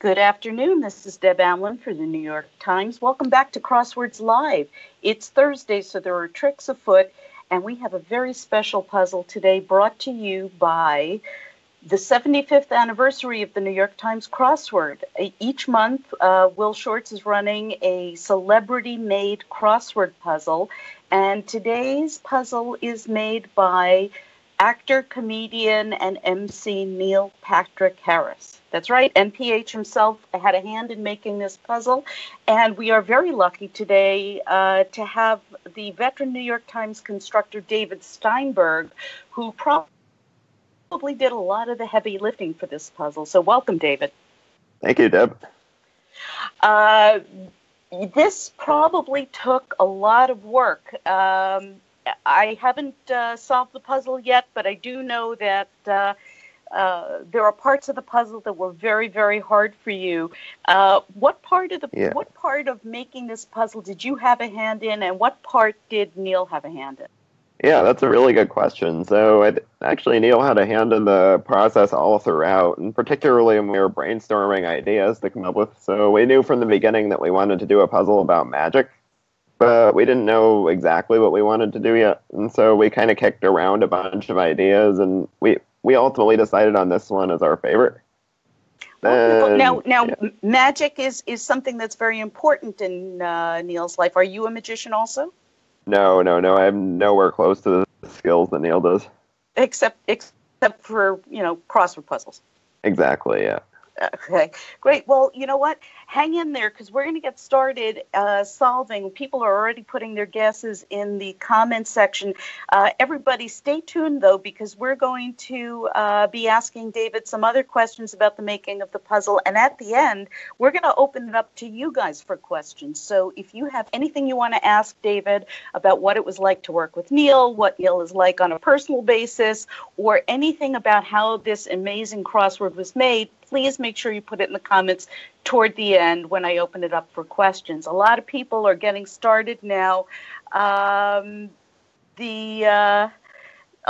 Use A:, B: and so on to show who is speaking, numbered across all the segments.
A: Good afternoon. This is Deb Amlin for the New York Times. Welcome back to Crosswords Live. It's Thursday, so there are tricks afoot, and we have a very special puzzle today brought to you by the 75th anniversary of the New York Times Crossword. Each month, Will Shortz is running a celebrity-made crossword puzzle, and today's puzzle is made by actor, comedian, and MC Neil Patrick Harris. That's right, NPH himself had a hand in making this puzzle, and we are very lucky today to have the veteran New York Times constructor David Steinberg, who probably did a lot of the heavy lifting for this puzzle. So welcome, David.
B: Thank you, Deb.
A: This probably took a lot of work. I haven't solved the puzzle yet, but I do know that there are parts of the puzzle that were very, very hard for you. What part of making this puzzle did you have a hand in, and what part did Neil have a hand in?
B: Yeah, that's a really good question. So actually, Neil had a hand in the process all throughout, and particularly when we were brainstorming ideas to come up with. So we knew from the beginning that we wanted to do a puzzle about magic, but we didn't know exactly what we wanted to do yet. And so we kind of kicked around a bunch of ideas, and we ultimately decided on this one as our favorite.
A: Now, magic is something that's very important in Neil's life. Are you a magician also?
B: No. I'm nowhere close to the skills that Neil does.
A: Except for, crossword puzzles.
B: Exactly, yeah.
A: Okay, great. Well, you know what? Hang in there because we're going to get started solving. People are already putting their guesses in the comment section. Everybody stay tuned, though, because we're going to be asking David some other questions about the making of the puzzle. And at the end, we're going to open it up to you guys for questions. So if you have anything you want to ask David about what it was like to work with Neil, what Neil is like on a personal basis, or anything about how this amazing crossword was made, please make sure you put it in the comments toward the end when I open it up for questions. A lot of people are getting started now. A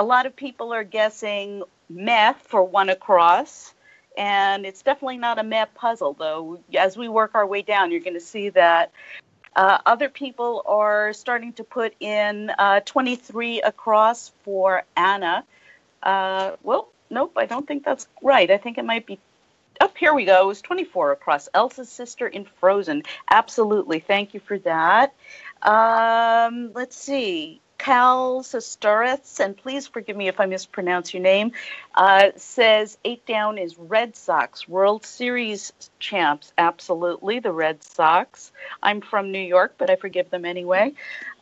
A: lot of people are guessing meh for one across, and it's definitely not a meh puzzle, though. As we work our way down, you're going to see that. Other people are starting to put in 23 across for Anna. Nope, I don't think that's right. I think it might be here we go. It was 24 across. Elsa's sister in Frozen. Absolutely. Thank you for that. Let's see. Cal Sestarets, and please forgive me if I mispronounce your name, says 8 down is Red Sox. World Series champs. Absolutely. The Red Sox. I'm from New York, but I forgive them anyway.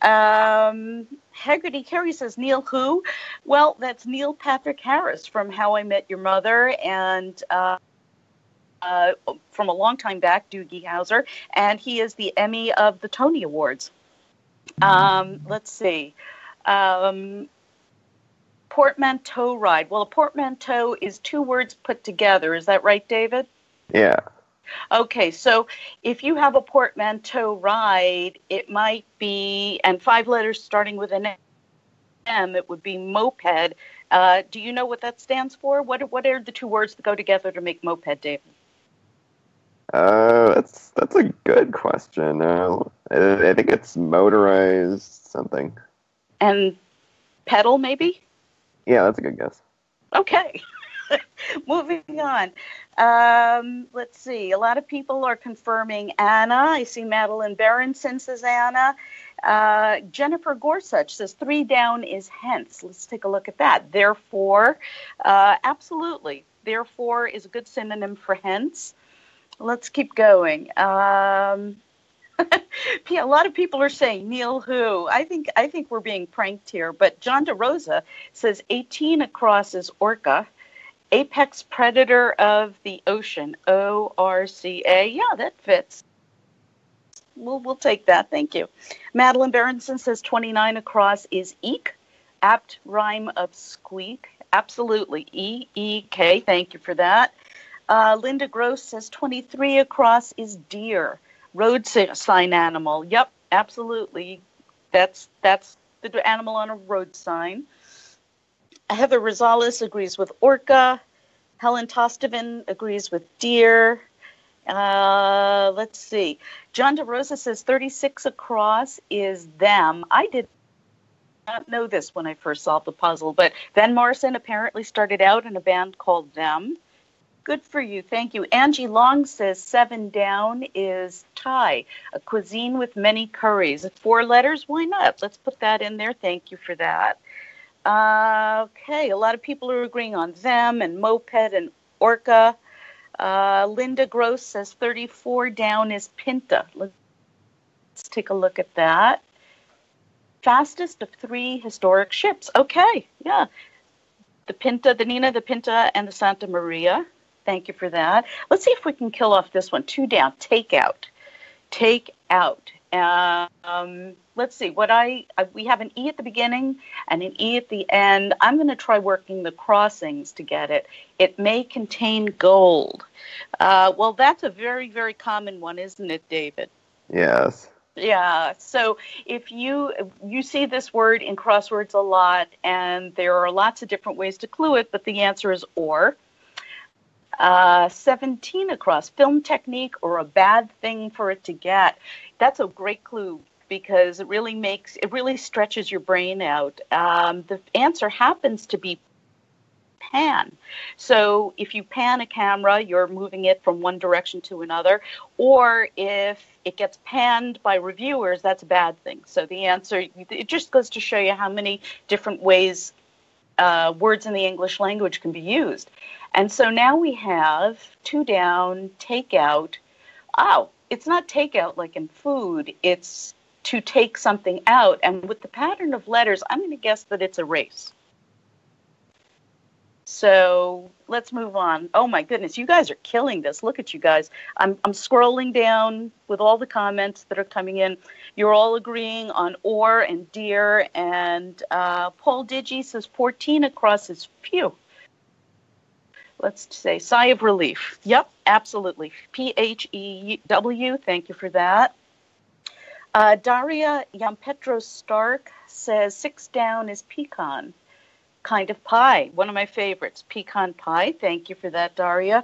A: Haggerty Carey says, Neil who? Well, that's Neil Patrick Harris from How I Met Your Mother, and from a long time back, Doogie Howser, and he is the Emmy of the Tony Awards. Let's see. Portmanteau ride. Well, a portmanteau is 2 words put together. Is that right, David?
B: Yeah.
A: Okay, so if you have a portmanteau ride, it might be, and 5 letters starting with an M, it would be moped. Do you know what that stands for? What are the 2 words that go together to make moped, David?
B: That's a good question. I think it's motorized something.
A: And pedal, maybe?
B: Yeah, that's a good guess.
A: Okay. Moving on. Let's see. A lot of people are confirming Anna. I see Madeline Berenson says Anna. Jennifer Gorsuch says 3 down is hence. Let's take a look at that. Therefore, absolutely. Therefore is a good synonym for hence. Let's keep going. A lot of people are saying Neil who. I think we're being pranked here. But John DeRosa says 18 across is orca. Apex predator of the ocean. ORCA. Yeah, that fits. We'll take that. Thank you. Madeline Berenson says 29 across is eek. Apt rhyme of squeak. Absolutely. EEK. Thank you for that. Linda Gross says 23 across is deer. Road sign animal. Yep, absolutely. That's the animal on a road sign. Heather Rosales agrees with orca. Helen Tostovan agrees with deer. Let's see. John DeRosa says 36 across is them. I did not know this when I first solved the puzzle, but Van Morrison apparently started out in a band called Them. Good for you. Thank you. Angie Long says 7 down is Thai, a cuisine with many curries. 4 letters? Why not? Let's put that in there. Thank you for that. Okay, a lot of people are agreeing on them and moped and orca. Linda Gross says 34 down is Pinta. Let's take a look at that. Fastest of 3 historic ships. Okay, yeah. The Pinta, the Nina, the Pinta, and the Santa Maria. Thank you for that. Let's see if we can kill off this one. 2 down. Take out. Take out. Let's see. We have an E at the beginning and an E at the end. I'm going to try working the crossings to get it. It may contain gold. Well, that's a very, very common one, isn't it, David?
B: Yes.
A: Yeah. So if you see this word in crosswords a lot, and there are lots of different ways to clue it, but the answer is or. 17 across, film technique or a bad thing for it to get. That's a great clue because it really stretches your brain out. The answer happens to be pan. So if you pan a camera, you're moving it from one direction to another, or if it gets panned by reviewers, that's a bad thing. So the answer, it just goes to show you how many different ways words in the English language can be used. And so now we have 2 down, take out. Oh, it's not take out like in food. It's to take something out. And with the pattern of letters, I'm going to guess that it's erase. So let's move on. Oh my goodness, you guys are killing this. Look at you guys. I'm scrolling down with all the comments that are coming in. You're all agreeing on or and deer. And Paul Digi says 14 across is phew. Let's say sigh of relief. Yep, absolutely. PHEW. Thank you for that. Daria Yampetro Stark says 6 down is pecan. Kind of pie. One of my favorites. Pecan pie. Thank you for that, Daria.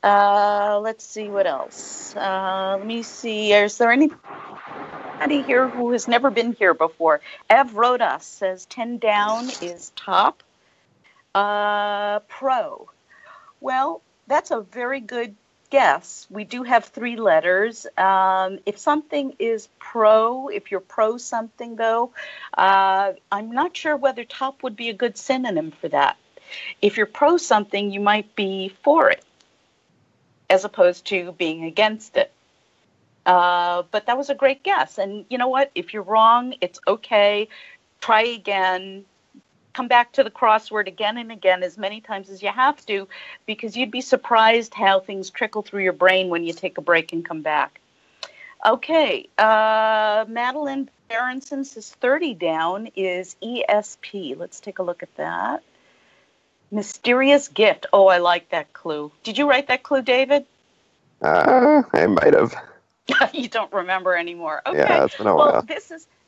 A: Let's see what else. Let me see. Is there anybody here who has never been here before? Ev Rodas says 10 down is top. Pro. Well, that's a very good guess. We do have 3 letters. If something is pro, if you're pro something, though, I'm not sure whether top would be a good synonym for that. If you're pro something, you might be for it, as opposed to being against it. But that was a great guess. And you know what? If you're wrong, it's okay. Try again. Come back to the crossword again and again as many times as you have to, because you'd be surprised how things trickle through your brain when you take a break and come back. Okay, Madeline Berenson says 30 down is ESP. Let's take a look at that. Mysterious gift. Oh, I like that clue. Did you write that clue, David?
B: I might have.
A: You don't remember anymore. Okay.
B: Yeah, it's been a while.
A: Well,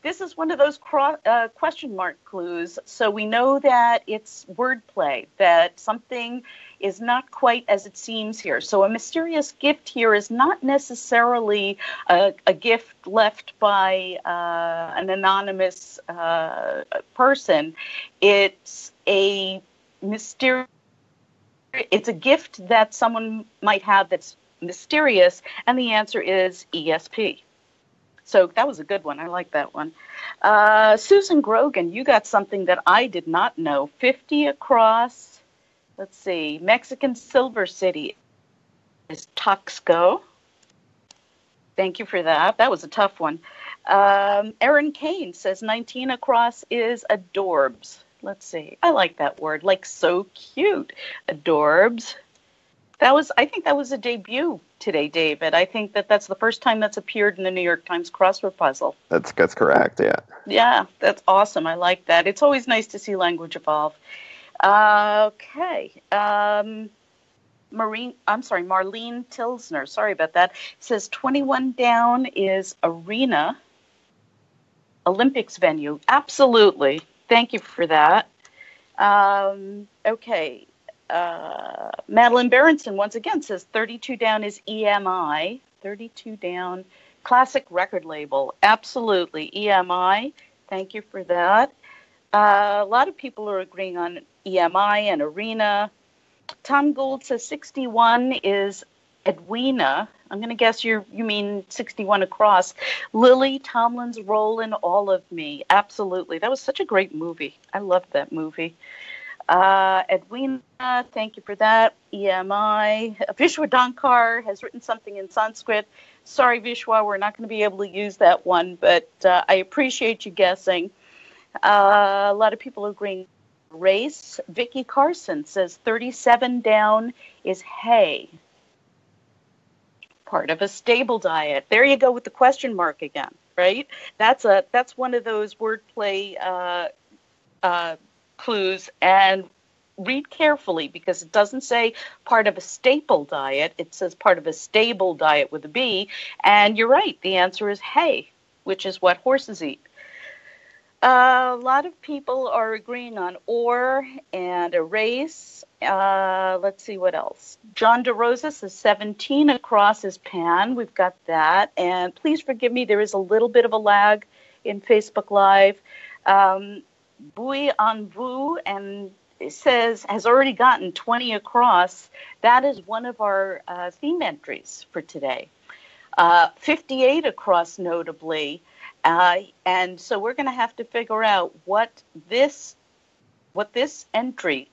A: this is one of those question mark clues. So we know that it's wordplay, that something is not quite as it seems here. So a mysterious gift here is not necessarily a gift left by an anonymous person. It's a it's a gift that someone might have that's mysterious, and the answer is ESP. So that was a good one. I like that one. Susan Grogan, you got something that I did not know. 50 across. Let's see. Mexican Silver City is Tuxco. Thank you for that. That was a tough one. Erin Kane says 19 across is adorbs. Let's see. I like that word. Like so cute. Adorbs. I think that was a debut today, David. I think that's the first time that's appeared in the New York Times Crossword Puzzle.
B: That's correct, yeah.
A: Yeah, that's awesome. I like that. It's always nice to see language evolve. Okay. Marlene Tilsner, sorry about that, says 21 down is arena, Olympics venue. Absolutely. Thank you for that. Okay. Madeline Berenson once again says 32 down is EMI. 32 down, classic record label. Absolutely, EMI. Thank you for that. A lot of people are agreeing on EMI and Arena. Tom Gould says 61 is Edwina. I'm going to guess you mean 61 across. Lily Tomlin's Role in All of Me. Absolutely. That was such a great movie. I loved that movie. Edwina, thank you for that. EMI. Vishwa Dankar has written something in Sanskrit. Sorry, Vishwa, we're not going to be able to use that one, but I appreciate you guessing. A lot of people agreeing. Race. Vicky Carson says 37 down is hay. Part of a stable diet. There you go with the question mark again, right? That's one of those wordplay clues, and read carefully because it doesn't say part of a staple diet. It says part of a stable diet with a B, and you're right. The answer is hay, which is what horses eat. A lot of people are agreeing on or and erase. Let's see what else. John DeRosa says 17 across is pan. We've got that. And please forgive me, there is a little bit of a lag in Facebook Live. Bui Anvu and it says has already gotten 20 across. That is one of our theme entries for today. 58 across notably. And so we're going to have to figure out what this entry,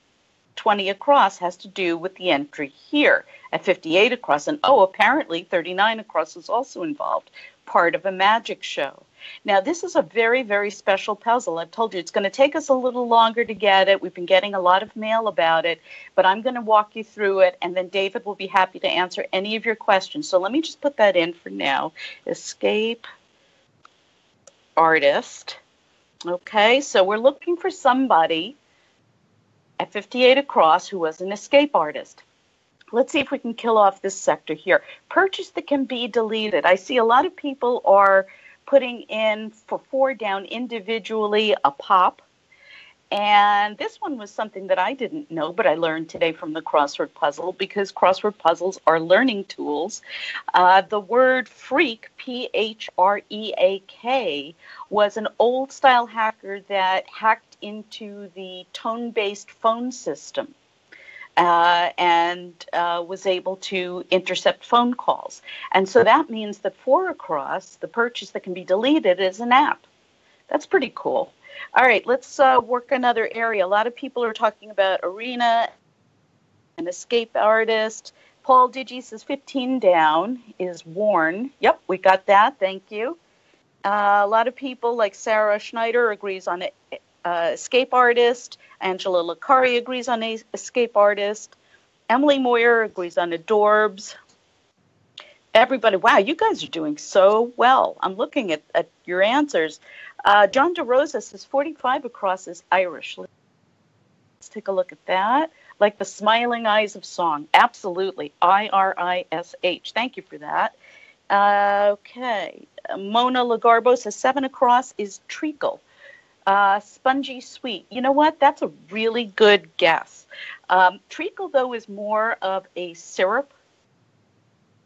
A: 20 across, has to do with the entry here at 58 across. And apparently 39 across is also involved, part of a magic show. Now, this is a very, very special puzzle. I've told you it's going to take us a little longer to get it. We've been getting a lot of mail about it, but I'm going to walk you through it, and then David will be happy to answer any of your questions. So let me just put that in for now. Escape artist. Okay, so we're looking for somebody at 58 across who was an escape artist. Let's see if we can kill off this sector here. Purchase that can be deleted. I see a lot of people are putting in for 4 down individually a pop. And this one was something that I didn't know, but I learned today from the crossword puzzle because crossword puzzles are learning tools. The word phreak, Phreak, was an old-style hacker that hacked into the tone-based phone system and was able to intercept phone calls. And so that means that 4 across, the purchase that can be deleted, is an app. That's pretty cool. All right, let's work another area. A lot of people are talking about Arena, an escape artist. Paul Digi says 15 down is worn. Yep, we got that. Thank you. A lot of people like Sarah Schneider agrees on escape artist. Angela Licari agrees on escape artist. Emily Moyer agrees on adorbs. Everybody, wow, you guys are doing so well. I'm looking at your answers. John DeRosa says 45 across is Irish. Let's take a look at that. Like the smiling eyes of song. Absolutely. IRISH. Thank you for that. Okay. Mona Lagarbo says 7 across is treacle. Spongy sweet. You know what? That's a really good guess. Treacle, though, is more of a syrup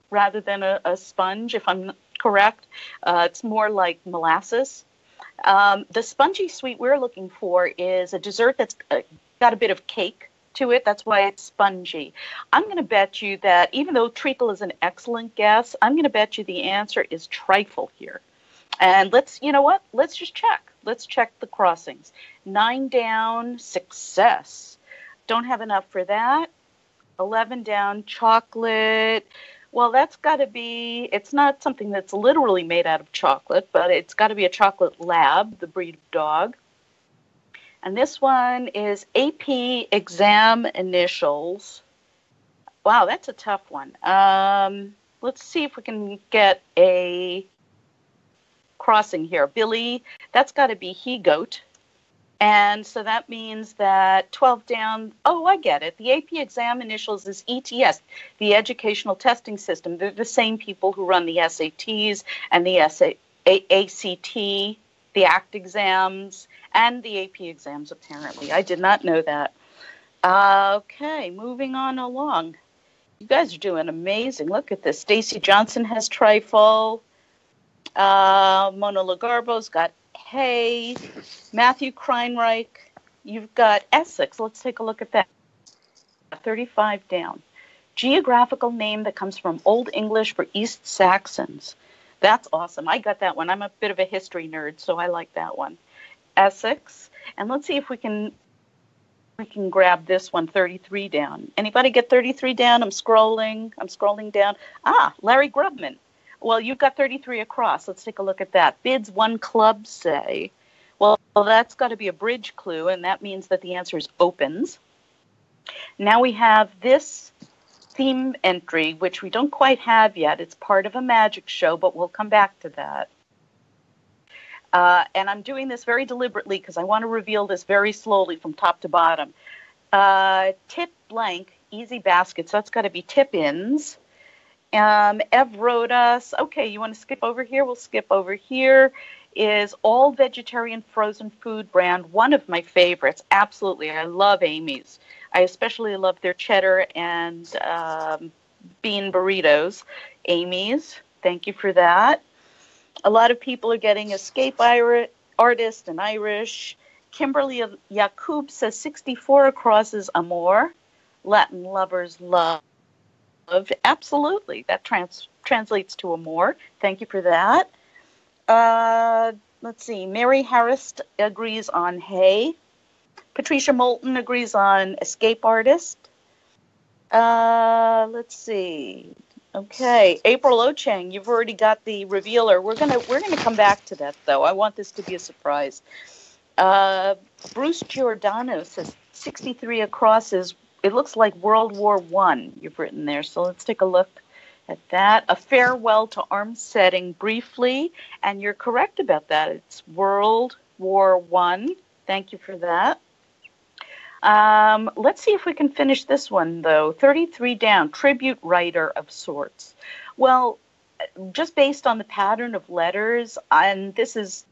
A: rather than a sponge, if I'm correct. It's more like molasses. The spongy sweet we're looking for is a dessert that's got a bit of cake to it. That's why it's spongy. I'm going to bet you that even though treacle is an excellent guess, I'm going to bet you the answer is trifle here. And you know what? Let's just check. Let's check the crossings. 9 down, success. Don't have enough for that. 11 down, chocolate. Well, that's got to be, it's not something that's literally made out of chocolate, but it's got to be a chocolate lab, the breed of dog. And this one is AP exam initials. Wow, that's a tough one. Let's see if we can get a crossing here. Billy, that's got to be he-goat. And so that means that 12 down, I get it. The AP exam initials is ETS, the Educational Testing System. They're the same people who run the SATs and the ACT, the ACT exams, and the AP exams, apparently. I did not know that. Okay, moving on along. You guys are doing amazing. Look at this. Stacy Johnson has trifle. Mona Lagarbo's got hay. Matthew Kreinreich, you've got Essex. Let's take a look at that. 35 down. Geographical name that comes from Old English for East Saxons. That's awesome. I got that one. I'm a bit of a history nerd, so I like that one. Essex. And let's see if we can grab this one, 33 down. Anybody get 33 down? I'm scrolling down. Larry Grubman. Well, you've got 33 across. Let's take a look at that. Bids one club say. Well, that's got to be a bridge clue, and that means that the answer is opens. Now we have this theme entry, which we don't quite have yet. It's part of a magic show, but we'll come back to that. And I'm doing this very deliberately because I want to reveal this very slowly from top to bottom. Tip blank, easy baskets. That's got to be tip-ins. Ev wrote us, okay, you want to skip over here? We'll skip over here. Is all vegetarian frozen food brand, one of my favorites. Absolutely. I love Amy's. I especially love their cheddar and bean burritos. Amy's, thank you for that. A lot of people are getting Escape Artist and Irish. Kimberly Yacoub says 64 across is Amor. Latin lovers love. Absolutely. That translates to Amor. Thank you for that. Let's see. Mary Harris agrees on hay. Patricia Moulton agrees on Escape Artist. Let's see. Okay, April Ochang, you've already got the revealer. We're gonna come back to that though. I want this to be a surprise. Bruce Giordano says 63 across is, it looks like World War I you've written there. So let's take a look at that. A farewell to arms setting briefly, and you're correct about that. It's World War I. Thank you for that. Let's see if we can finish this one, though. 33 down, tribute writer of sorts. Well, just based on the pattern of letters, and this is,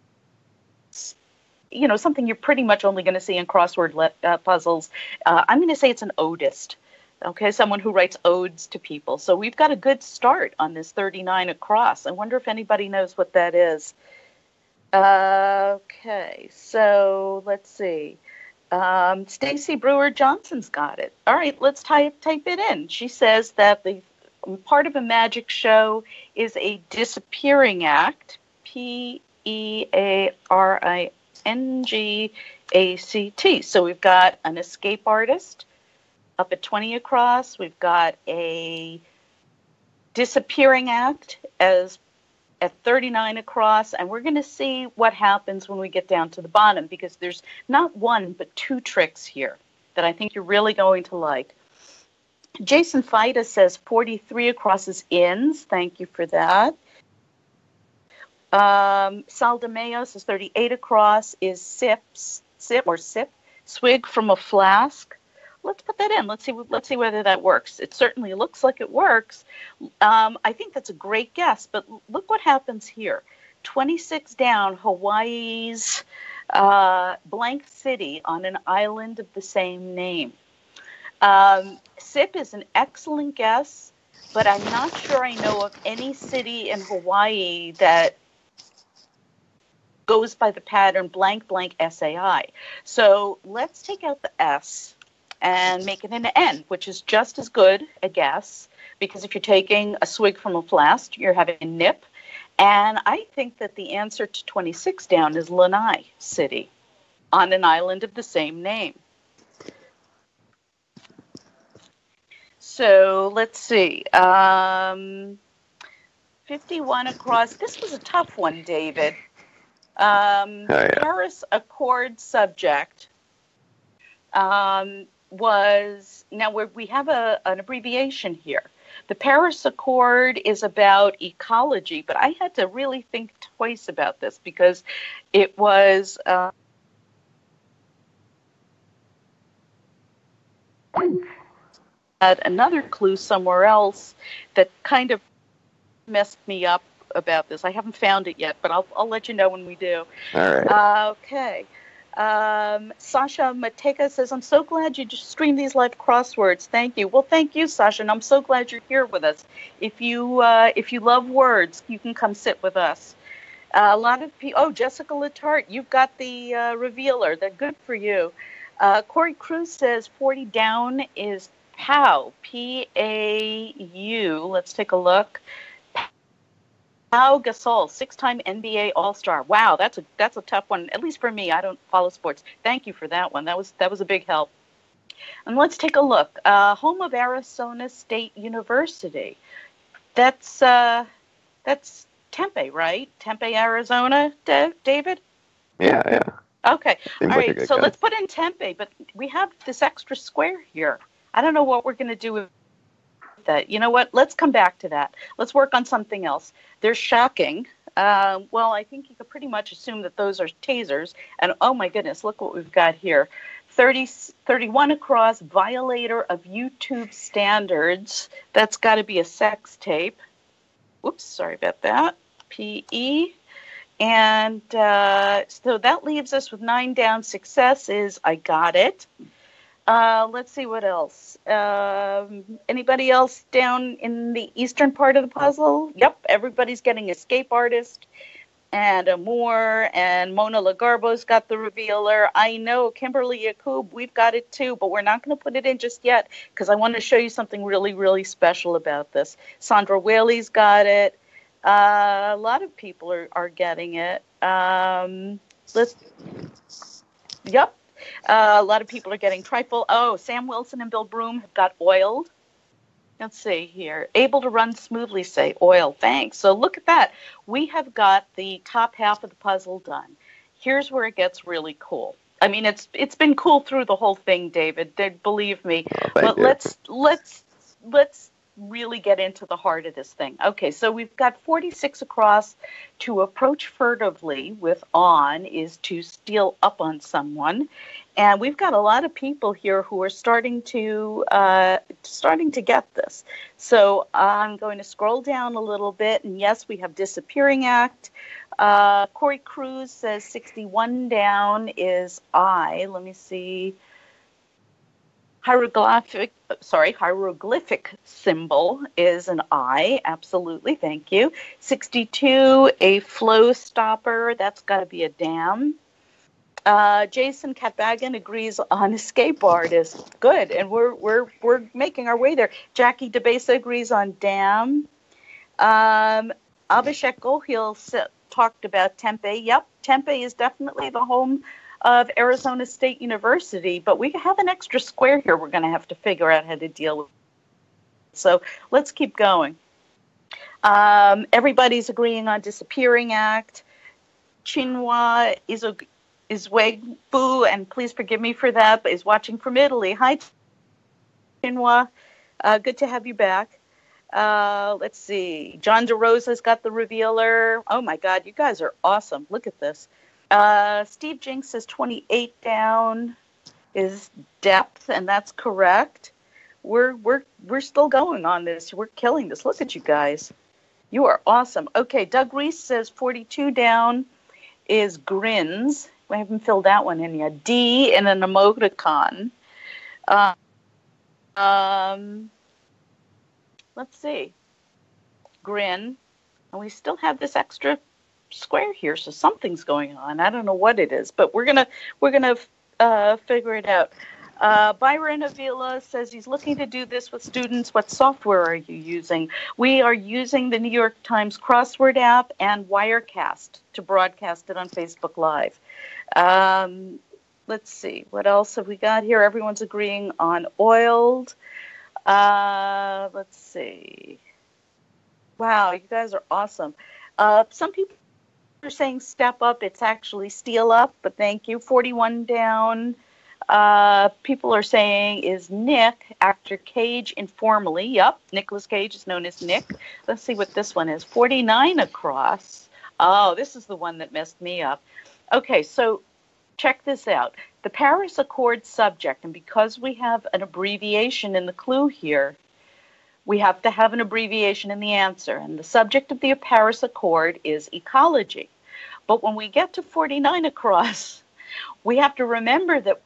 A: something you're pretty much only going to see in crossword puzzles, I'm going to say it's an odist. Okay, someone who writes odes to people. So we've got a good start on this 39 across. I wonder if anybody knows what that is. Okay, so let's see. Stacy Brewer Johnson's got it. All right, let's type it in. She says that the part of a magic show is a disappearing act. Pearinggact. So we've got an escape artist up at 20 across. We've got a disappearing act at 39 across, and we're going to see what happens when we get down to the bottom, because there's not one but two tricks here that I think you're really going to like. Jason Fida says 43 across is ins. Thank you for that. Sal DeMeo says 38 across is sip, swig from a flask. Let's put that in. Let's see whether that works. It certainly looks like it works. I think that's a great guess, but look what happens here. 26 down, Hawaii's blank city on an island of the same name. Sip is an excellent guess, but I'm not sure I know of any city in Hawaii that goes by the pattern blank, blank, SAI. So let's take out the S and make it an N, which is just as good a guess, because if you're taking a swig from a flask, you're having a nip. And I think that the answer to 26 down is Lanai City on an island of the same name. So let's see. 51 across. This was a tough one, David. Paris Accord subject was, now we have an abbreviation here. The Paris Accord is about ecology, but I had to really think twice about this because it was had another clue somewhere else that kind of messed me up about this. I haven't found it yet, but I'll let you know when we do.
B: All right.
A: Okay. Sasha Mateka says, I'm so glad you just streamed these live crosswords. Thank you. Well, thank you, Sasha, and I'm so glad you're here with us. If you love words, you can come sit with us. A lot of people. Oh, Jessica Latart, you've got the revealer. They're good for you. Corey Cruz says 40 down is Pau. P-A-U. Let's take a look. Pau Gasol, 6-time NBA All-Star. Wow, that's a tough one. At least for me, I don't follow sports. Thank you for that one. That was a big help. And let's take a look. Home of Arizona State University. That's Tempe, right? Tempe, Arizona, David?
B: Yeah.
A: Okay.
B: Seems
A: All
B: like a
A: right.
B: good
A: So
B: guess.
A: let's put in Tempe, but we have this extra square here. I don't know what we're going to do with that. You know what? Let's come back to that. Let's work on something else. They're shocking. Well, I think you could pretty much assume that those are tasers. And oh my goodness, look what we've got here. 31 across, violator of YouTube standards. That's got to be a sex tape. Oops, sorry about that. PE. And so that leaves us with 9 down. Success is I got it. Let's see what else. Anybody else down in the eastern part of the puzzle? Yep, everybody's getting Escape Artist and Amour, and Mona Lagarbo's got the revealer. I know Kimberly Yakub, we've got it too, but we're not going to put it in just yet because I want to show you something really, really special about this. Sandra Whaley's got it. A lot of people are getting it. Yep. A lot of people are getting Trifle. Oh, Sam Wilson and Bill Broom have got Oiled. Let's see here. Able to run smoothly, say Oil. Thanks. So look at that. We have got the top half of the puzzle done. Here's where it gets really cool. I mean, it's been cool through the whole thing, David. Believe me.
B: Thank
A: But
B: you.
A: let's really get into the heart of this thing. Okay, so we've got 46 across. To approach furtively with on is to steal up on someone. And we've got a lot of people here who are starting to get this. So I'm going to scroll down a little bit. And yes, we have Disappearing Act. Corey Cruz says 61 down is I. Let me see. Hieroglyphic symbol is an I. Absolutely. Thank you. 62, a flow stopper. That's got to be a dam. Jason Katbagan agrees on Escape Artist. Good. And we're making our way there. Jackie DeBesa agrees on dam. Abhishek Gohil talked about Tempe. Yep. Tempe is definitely the home of Arizona State University, but we have an extra square here we're going to have to figure out how to deal with. So let's keep going. Everybody's agreeing on Disappearing Act. Chinua Izwegbu, and please forgive me for that, but is watching from Italy. Hi, Chinua. Good to have you back. Let's see. John DeRosa's got the revealer. Oh, my God. You guys are awesome. Look at this. Steve Jinks says 28 down is depth, and that's correct. We're still going on this. We're killing this. Look at you guys. You are awesome. Okay, Doug Reese says 42 down is grins. We haven't filled that one in yet. D and an emoticon. Let's see. Grin. And we still have this extra square here, so something's going on. I don't know what it is, but we're gonna figure it out. Byron Avila says he's looking to do this with students. What software are you using? We are using the New York Times Crossword app and Wirecast to broadcast it on Facebook Live. Let's see, what else have we got here? Everyone's agreeing on Oiled. Let's see. Wow, you guys are awesome. Some people are saying step up. It's actually steal up, but thank you. 41 down. People are saying is Nick, actor Cage informally. Yep, Nicolas Cage is known as Nick. Let's see what this one is. 49 across. Oh, this is the one that messed me up. Okay, so check this out. The Paris Accord subject, and because we have an abbreviation in the clue here, we have to have an abbreviation in the answer. And the subject of the Paris Accord is ecology. But when we get to 49 across, we have to remember that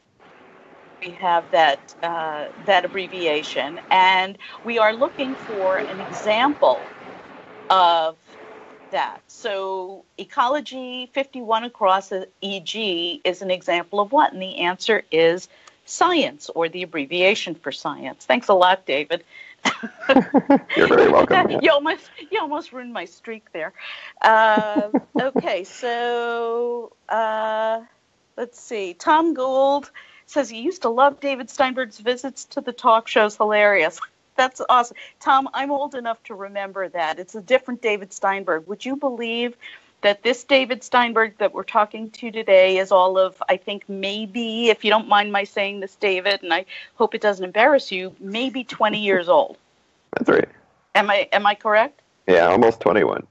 A: we have that abbreviation, and we are looking for an example of that. So ecology 51 across EG is an example of what? And the answer is science, or the abbreviation for science. Thanks a lot, David.
B: You're very welcome.
A: You almost ruined my streak there. Okay, so let's see. Tom Gould says he used to love David Steinberg's visits to the talk shows. Hilarious. That's awesome. Tom, I'm old enough to remember that. It's a different David Steinberg. Would you believe that this David Steinberg that we're talking to today is all of, I think, maybe, if you don't mind my saying this, David, and I hope it doesn't embarrass you, maybe 20 years old.
B: That's right.
A: Am I correct?
B: Yeah, almost 21.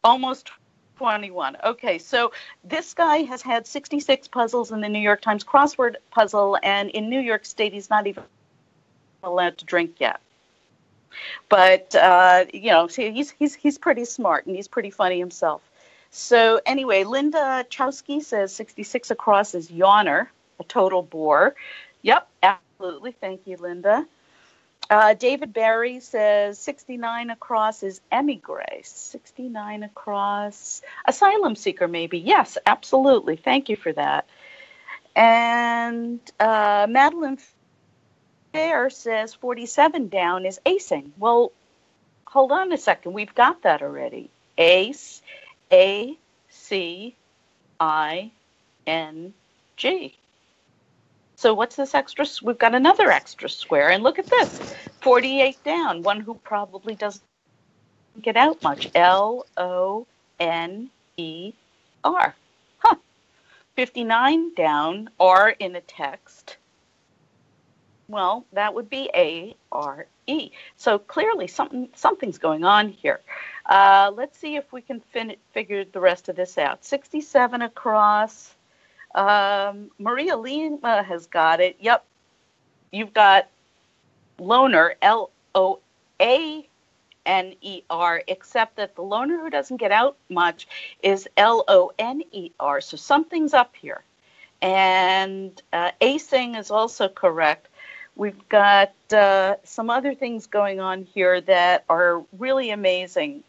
A: Almost 21. Okay, so this guy has had 66 puzzles in the New York Times Crossword puzzle, and in New York State, he's not even allowed to drink yet. But see, he's pretty smart, and he's pretty funny himself. So anyway, Linda Chowski says 66 across is yawner, a total bore. Yep, absolutely. Thank you, Linda. David Barry says 69 across is emigre. 69 across, asylum seeker maybe. Yes, absolutely. Thank you for that. And Madeline Fair says 47 down is acing. Well, hold on a second. We've got that already. Ace, A-C-I-N-G. So what's this extra? We've got another extra square. And look at this. 48 down. One who probably doesn't get out much. L-O-N-E-R. Huh. 59 down. R in a text. Well, that would be A-R-E. So clearly something's going on here. Let's see if we can figure the rest of this out. 67 across. Maria Lima has got it. Yep. You've got loner, L-O-A-N-E-R, except that the loner who doesn't get out much is L-O-N-E-R. So something's up here. And acing is also correct. We've got some other things going on here that are really amazing.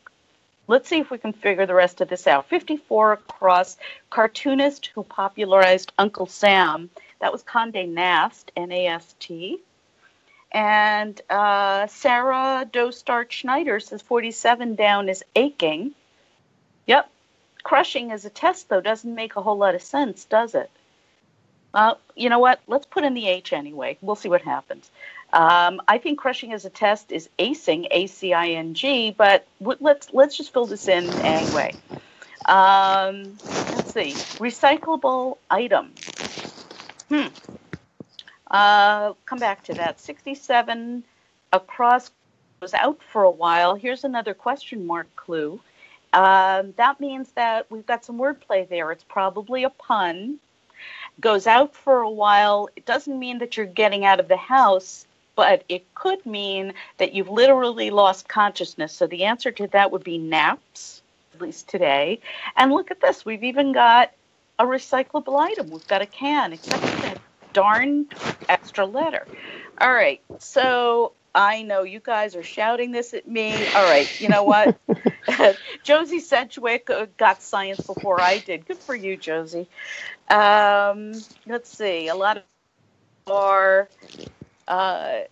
A: Let's see if we can figure the rest of this out. 54 across, cartoonist who popularized Uncle Sam. That was Condé Nast, N-A-S-T. And Sarah Dostart Schneider says 47 down is aching. Yep. Crushing as a test, though, doesn't make a whole lot of sense, does it? You know what? Let's put in the H anyway. We'll see what happens. I think crushing as a test is acing, A-C-I-N-G, but let's just fill this in anyway. Let's see. Recyclable item. Come back to that. 67 across was out for a while. Here's another question mark clue. That means that we've got some wordplay there. It's probably a pun. Goes out for a while. It doesn't mean that you're getting out of the house, but it could mean that you've literally lost consciousness. So the answer to that would be naps, at least today. And look at this. We've even got a recyclable item. We've got a can, except for that darn extra letter. All right. So I know you guys are shouting this at me. All right. You know what? Josie Sedgwick got science before I did. Good for you, Josie. Let's see. A lot of are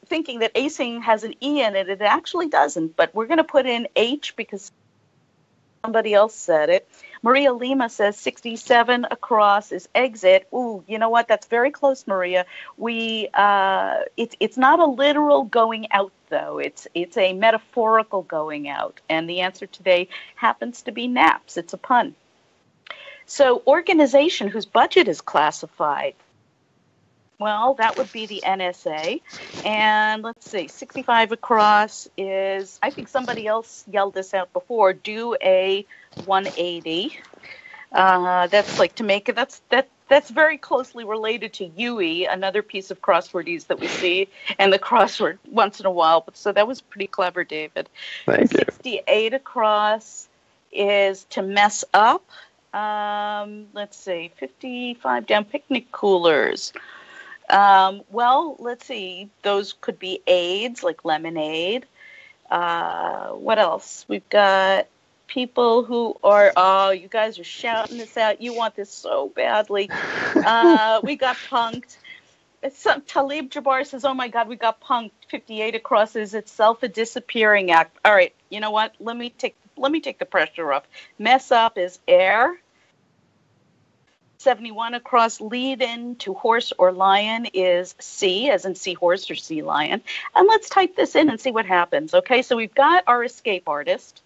A: thinking that acing has an E in it. It actually doesn't, but we're going to put in H because somebody else said it. Maria Lima says 67 across is exit. Ooh, you know what? That's very close, Maria. It's not a literal going out, though. It's a metaphorical going out, and the answer today happens to be naps. It's a pun. So, organization whose budget is classified. Well, that would be the NSA. And let's see, 65 across is, I think somebody else yelled this out before, do a 180. That's like to make it, that's very closely related to UE, another piece of crosswordese that we see in the crossword once in a while. But so that was pretty clever, David.
B: Thank you.
A: 68 across is to mess up. Let's see, 55 down, picnic coolers. Well, let's see. Those could be aids, like lemonade. What else? We've got people who are, oh, you guys are shouting this out. You want this so badly. We got punked. Talib Jabbar says, oh my God, we got punked. 58 across is itself a disappearing act. All right, you know what? Let me take the pressure off. Mess up is air. 71 across, lead in to horse or lion is C, as in seahorse or sea lion. And let's type this in and see what happens. Okay, so we've got our escape artist.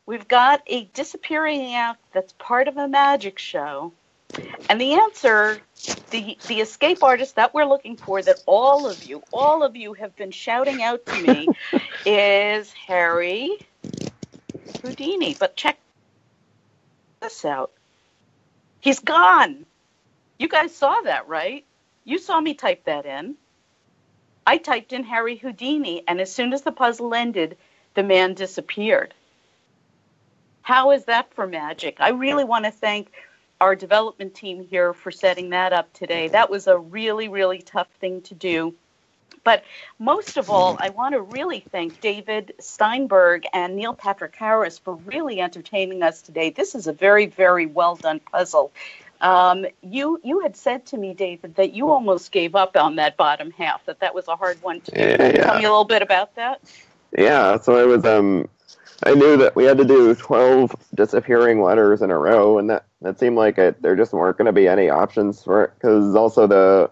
A: We've got a disappearing act that's part of a magic show. And the answer, the escape artist that we're looking for, that all of you have been shouting out to me, is Harry Houdini. But check this out. He's gone. You guys saw that, right? You saw me type that in. I typed in Harry Houdini, and as soon as the puzzle ended, the man disappeared. How is that for magic? I really want to thank our development team here for setting that up today. That was a really, really tough thing to do. But most of all, I want to really thank David Steinberg and Neil Patrick Harris for really entertaining us today. This is a very, very well done puzzle. You had said to me, David, that you almost gave up on that bottom half, that was a hard one to do.
B: Yeah,
A: Can you tell me a little bit about that?
B: Yeah, so I knew that we had to do 12 disappearing letters in a row, and that seemed like there just weren't going to be any options for it, because also the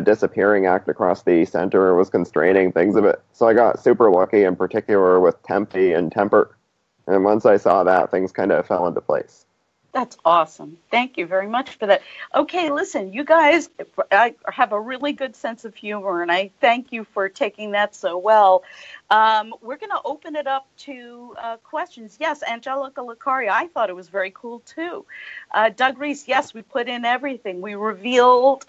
B: disappearing act across the center was constraining things a bit. So I got super lucky, in particular with Tempe and Temper. And once I saw that, things kind of fell into place.
A: That's awesome. Thank you very much for that. Okay, listen, you guys have a really good sense of humor, and I thank you for taking that so well. We're going to open it up to questions. Yes, Angelica Lucaria, I thought it was very cool, too. Doug Reese, yes, we put in everything. We revealed,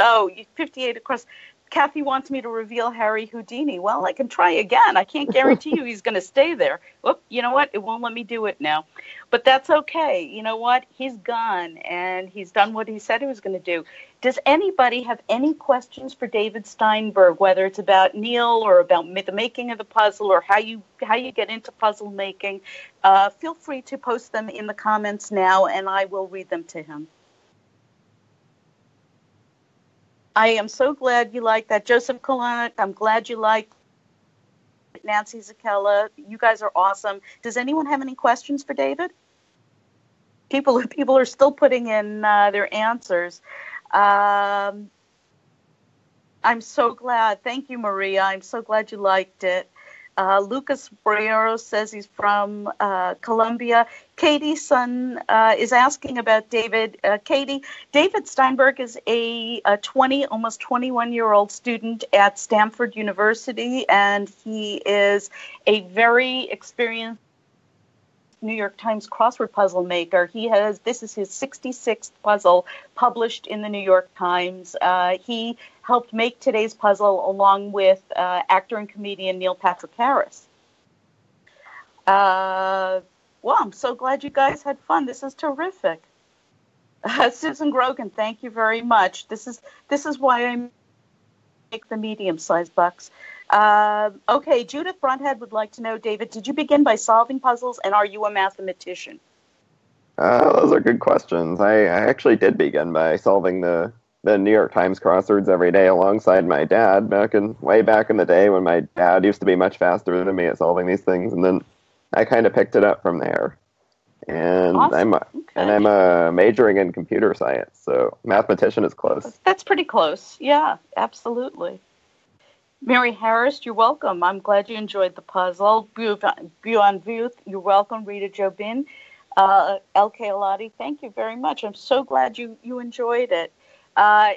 A: 58 across. Kathy wants me to reveal Harry Houdini. Well, I can try again. I can't guarantee you he's going to stay there. Whoop, you know what? It won't let me do it now. But that's okay. You know what? He's gone, and he's done what he said he was going to do. Does anybody have any questions for David Steinberg, whether it's about Neil or about the making of the puzzle or how you get into puzzle making? Feel free to post them in the comments now, and I will read them to him. I am so glad you like that. Joseph Kolanek, I'm glad you liked it. Nancy Zakella, you guys are awesome. Does anyone have any questions for David? People are still putting in their answers. I'm so glad. Thank you, Maria. I'm so glad you liked it. Lucas Briero says he's from Colombia. Katie's son is asking about David. Katie, David Steinberg is a almost 21-year-old student at Stanford University, and he is a very experienced New York Times Crossword puzzle maker. This is his 66th puzzle published in the New York Times. He helped make today's puzzle along with actor and comedian Neil Patrick Harris. Well, I'm so glad you guys had fun. This is terrific. Susan Grogan, thank you very much. This is why I make the medium-sized bucks. Okay, Judith Brunhead would like to know, David, did you begin by solving puzzles, and are you a mathematician?
B: Those are good questions. I actually did begin by solving the New York Times crosswords every day alongside my dad way back in the day when my dad used to be much faster than me at solving these things, and then I kind of picked it up from there. And
A: awesome.
B: I'm majoring in computer science, so mathematician is close.
A: That's pretty close. Yeah, absolutely. Mary Harris, you're welcome. I'm glad you enjoyed the puzzle. Buon Vuth, you're welcome. Rita Jobin, LK Alati, thank you very much. I'm so glad you enjoyed it.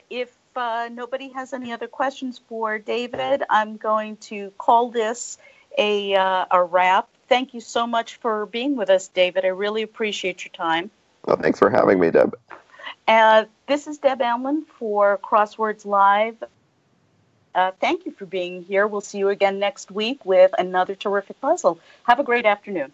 A: If nobody has any other questions for David, I'm going to call this a wrap. Thank you so much for being with us, David. I really appreciate your time.
B: Well, thanks for having me, Deb.
A: This is Deb Amlin for Crosswords Live. Thank you for being here. We'll see you again next week with another terrific puzzle. Have a great afternoon.